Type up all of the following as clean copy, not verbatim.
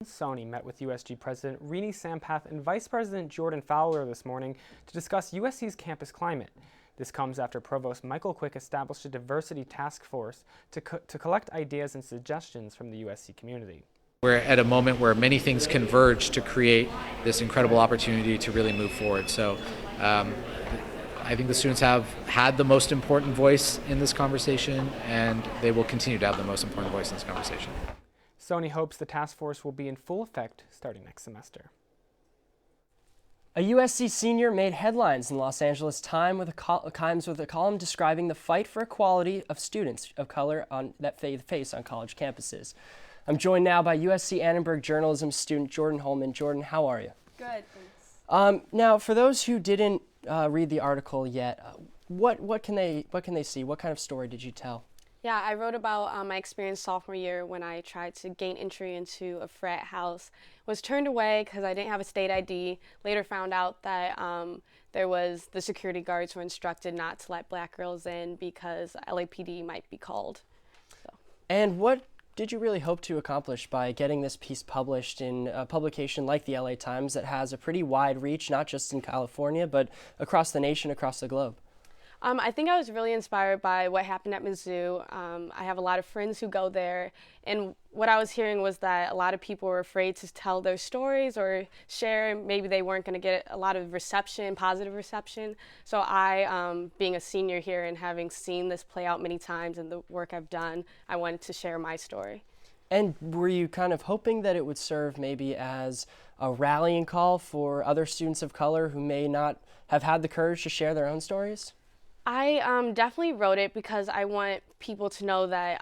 Soni met with USG President Rini, Sampath, and Vice President Jordan Fowler this morning to discuss USC's campus climate. This comes after Provost Michael established a diversity task force to collect ideas and suggestions from the USC community. We're at a moment where many things converge to create this incredible opportunity to really move forward. So I think the students have had the most important voice in this conversation, and they will continue to have the most important voice in this conversation. Soni hopes the task force will be in full effect starting next semester. A USC senior made headlines in the Los Angeles Times with a column describing the fight for equality of students of color that they face on college campuses. I'm joined now by USC Annenberg journalism student Jordan Holman. Jordan, how are you? Good, thanks. Now, for those who didn't read the article yet, what can they see? What kind of story did you tell? Yeah, I wrote about my experience sophomore year when I tried to gain entry into a frat house. Was turned away because I didn't have a state ID. Later found out that the security guards were instructed not to let black girls in because LAPD might be called. So. And what did you really hope to accomplish by getting this piece published in a publication like the LA Times that has a pretty wide reach, not just in California, but across the nation, across the globe? I think I was really inspired by what happened at Mizzou. I have a lot of friends who go there, and what I was hearing was that a lot of people were afraid to tell their stories or share. Maybe they weren't going to get a lot of reception, positive reception. So I, being a senior here and having seen this play out many times in the work I've done, I wanted to share my story. And were you kind of hoping that it would serve maybe as a rallying call for other students of color who may not have had the courage to share their own stories? I definitely wrote it because I want people to know that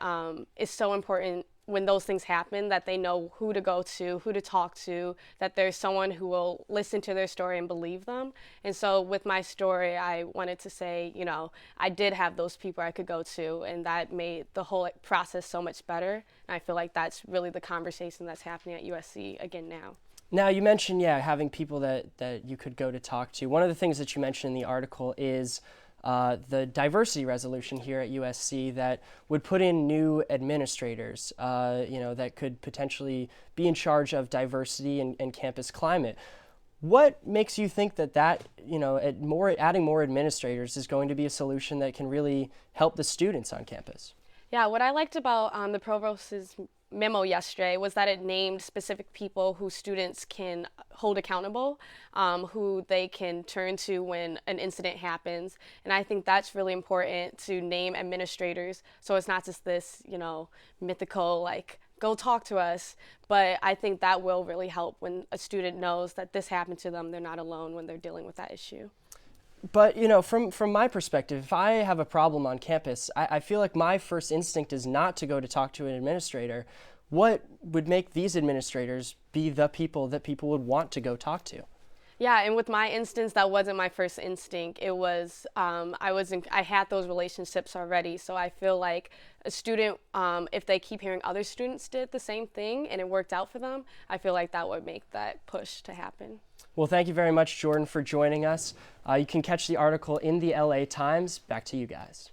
it's so important when those things happen that they know who to go to, who to talk to, that there's someone who will listen to their story and believe them. And so with my story, I wanted to say, you know, I did have those people I could go to, and that made the whole process so much better. And I feel like that's really the conversation that's happening at USC again now. Now, you mentioned, having people that you could go to talk to. One of the things that you mentioned in the article is the diversity resolution here at USC that would put in new administrators, that could potentially be in charge of diversity and campus climate. What makes you think that adding more administrators is going to be a solution that can really help the students on campus? Yeah, what I liked about the provost's memo yesterday was that it named specific people who students can hold accountable, who they can turn to when an incident happens. And I think that's really important, to name administrators, so it's not just this, mythical, go talk to us. But I think that will really help when a student knows that this happened to them. They're not alone when they're dealing with that issue. But, from my perspective, if I have a problem on campus, I feel like my first instinct is not to go to talk to an administrator. What would make these administrators be the people that people would want to go talk to? Yeah, and with my instance, that wasn't my first instinct. It was, I had those relationships already. So I feel like a student, if they keep hearing other students did the same thing and it worked out for them, I feel like that would make that push to happen. Well, thank you very much, Jordan, for joining us. You can catch the article in the LA Times. Back to you guys.